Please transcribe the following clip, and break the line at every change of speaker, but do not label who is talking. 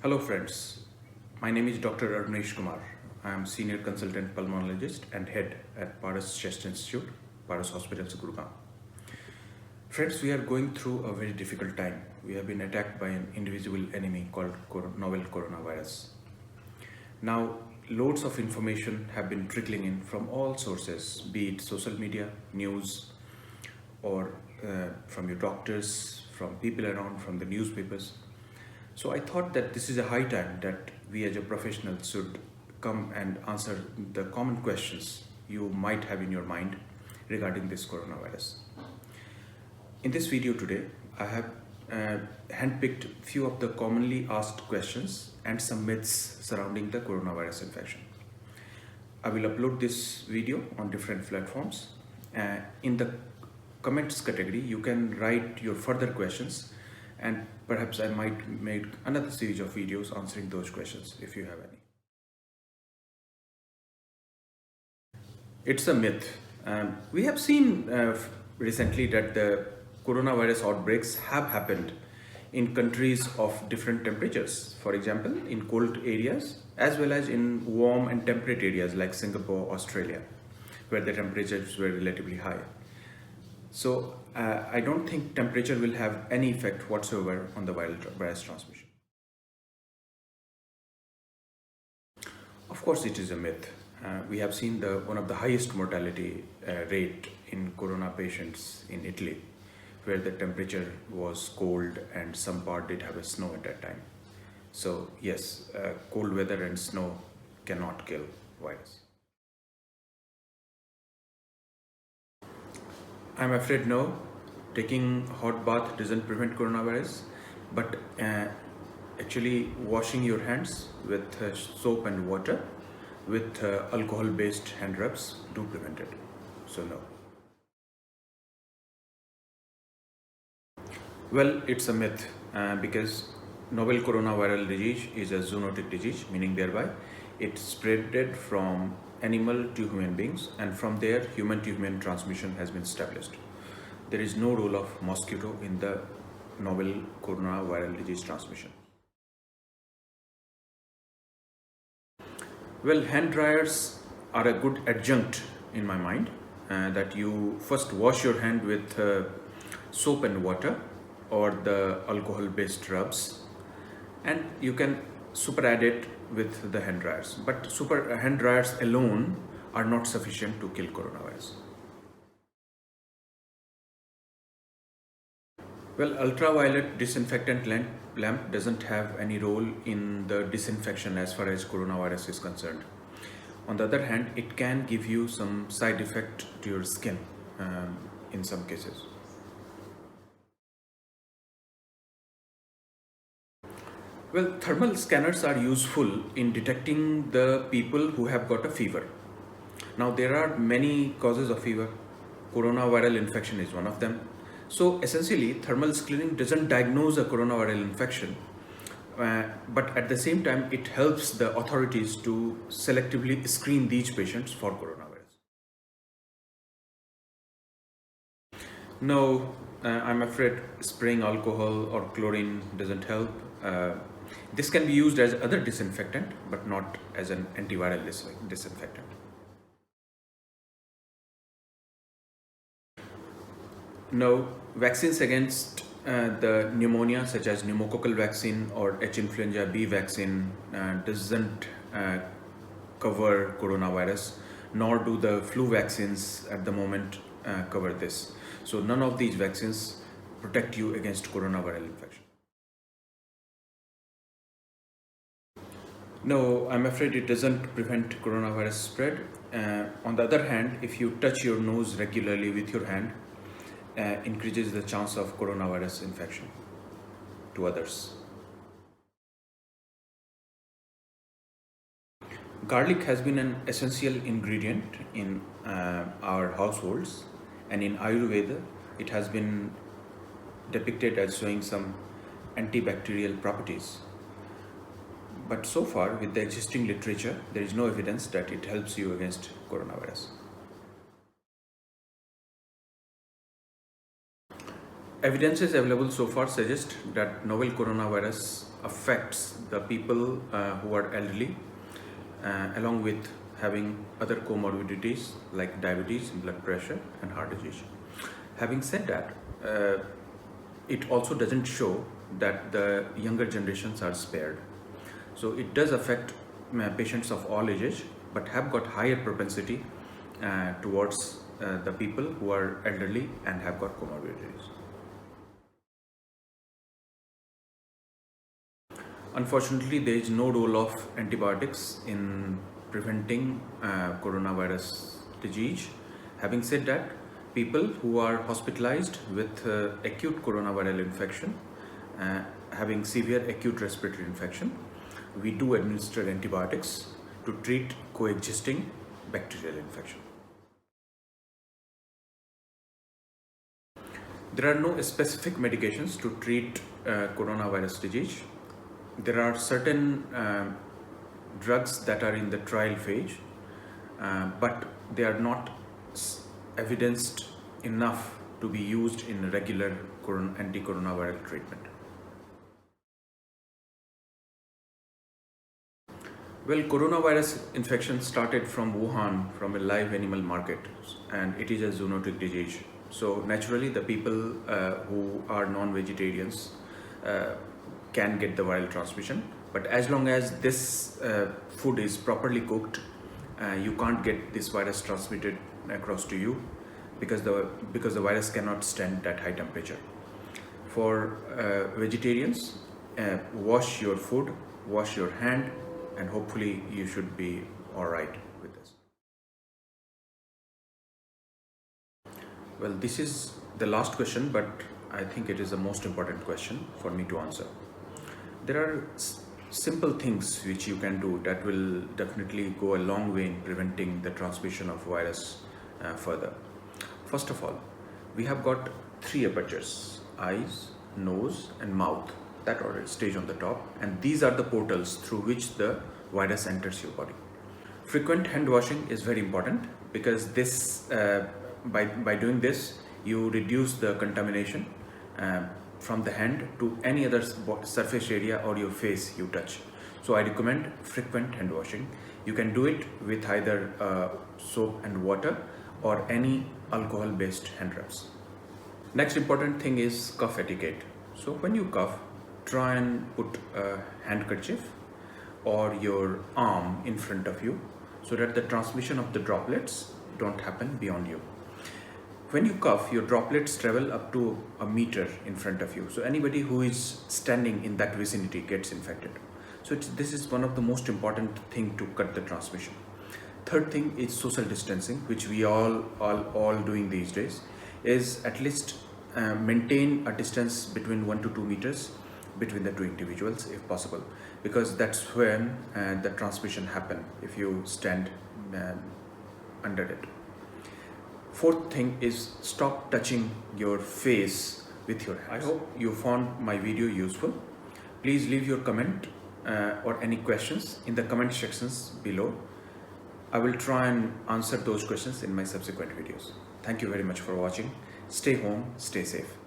Hello friends, my name is Dr.Arunesh Kumar. I am Senior Consultant Pulmonologist and Head at Paras Chest Institute, Paras Hospital, Gurgaon. Friends, we are going through a very difficult time. We have been attacked by an invisible enemy called novel coronavirus. Now, loads of information have been trickling in from all sources, be it social media, news, or from your doctors, from people around, from the newspapers. So I thought that this is a high time that we as a professional should come and answer the common questions you might have in your mind regarding this coronavirus. In this video today, I have handpicked few of the commonly asked questions and some myths surrounding the coronavirus infection. I will upload this video on different platforms. In the comments category, you can write your further questions and perhaps I might make another series of videos answering those questions if you have any. It's a myth. We have seen recently that the coronavirus outbreaks have happened in countries of different temperatures. For example, in cold areas as well as in warm and temperate areas like Singapore, Australia, where the temperatures were relatively high. So I don't think temperature will have any effect whatsoever on the virus transmission. Of course, it is a myth. We have seen one of the highest mortality rate in corona patients in Italy, where the temperature was cold and some part did have a snow at that time. So yes, cold weather and snow cannot kill virus. I'm afraid no. Taking hot bath doesn't prevent coronavirus, but actually washing your hands with soap and water with alcohol-based hand rubs do prevent it. So no. Well, it's a myth because novel coronaviral disease is a zoonotic disease, meaning thereby it spreaded from animal to human beings, and from there human to human transmission has been established. There is no role of mosquito in the novel coronaviral disease transmission. Well, hand dryers are a good adjunct in my mind, that you first wash your hand with soap and water or the alcohol based rubs, and you can super add it with the hand dryers, but super hand dryers alone are not sufficient to kill coronavirus. Well, ultraviolet disinfectant lamp doesn't have any role in the disinfection as far as coronavirus is concerned. On the other hand, it can give you some side effect to your skin in some cases. Well, thermal scanners are useful in detecting the people who have got a fever. Now, there are many causes of fever. Coronaviral infection is one of them. So essentially, thermal screening doesn't diagnose a coronaviral infection, but at the same time, it helps the authorities to selectively screen these patients for coronavirus. No, I'm afraid spraying alcohol or chlorine doesn't help. This can be used as other disinfectant, but not as an antiviral disinfectant. No, vaccines against the pneumonia such as pneumococcal vaccine or H influenza B vaccine doesn't cover coronavirus, nor do the flu vaccines at the moment cover this. So none of these vaccines protect you against coronaviral infection. No, I'm afraid it doesn't prevent coronavirus spread. On the other hand, if you touch your nose regularly with your hand, increases the chance of coronavirus infection to others. Garlic has been an essential ingredient in our households, and in Ayurveda, it has been depicted as showing some antibacterial properties. But so far, with the existing literature, there is no evidence that it helps you against coronavirus. Evidences available so far suggest that novel coronavirus affects the people who are elderly, along with having other comorbidities like diabetes, blood pressure, and heart disease. Having said that, it also doesn't show that the younger generations are spared. So it does affect patients of all ages, but have got higher propensity towards the people who are elderly and have got comorbidities. Unfortunately, there is no role of antibiotics in preventing coronavirus disease. Having said that, people who are hospitalized with acute coronaviral infection, having severe acute respiratory infection, we do administer antibiotics to treat coexisting bacterial infection. There are no specific medications to treat coronavirus disease. There are certain drugs that are in the trial phase, but they are not evidenced enough to be used in regular anti-coronaviral treatment. Well, coronavirus infection started from Wuhan, from a live animal market, and it is a zoonotic disease. So naturally, the people who are non-vegetarians can get the viral transmission, but as long as this food is properly cooked, you can't get this virus transmitted across to you because the virus cannot stand that high temperature. For vegetarians, wash your food, wash your hand, and hopefully you should be all right with this. Well, this is the last question, but I think it is the most important question for me to answer. There are simple things which you can do that will definitely go a long way in preventing the transmission of virus further. First of all, we have got 3 apertures: eyes, nose, and mouth, that already stage on the top, and these are the portals through which the virus enters your body. Frequent hand washing is very important because this by doing this you reduce the contamination from the hand to any other surface area or your face you touch. So I recommend frequent hand washing. You can do it with either soap and water or any alcohol based hand rubs. Next important thing is cough etiquette. So when you cough, try and put a handkerchief or your arm in front of you so that the transmission of the droplets don't happen beyond you. When you cough, your droplets travel up to a meter in front of you. So anybody who is standing in that vicinity gets infected. So this is one of the most important thing to cut the transmission. Third thing is social distancing, which we all doing these days, is at least maintain a distance between 1 to 2 meters between the 2 individuals if possible, because that's when the transmission happen if you stand under it. Fourth thing is stop touching your face with your hands. I hope you found my video useful. Please leave your comment or any questions in the comment sections below. I will try and answer those questions in my subsequent videos. Thank you very much for watching. Stay home, stay safe.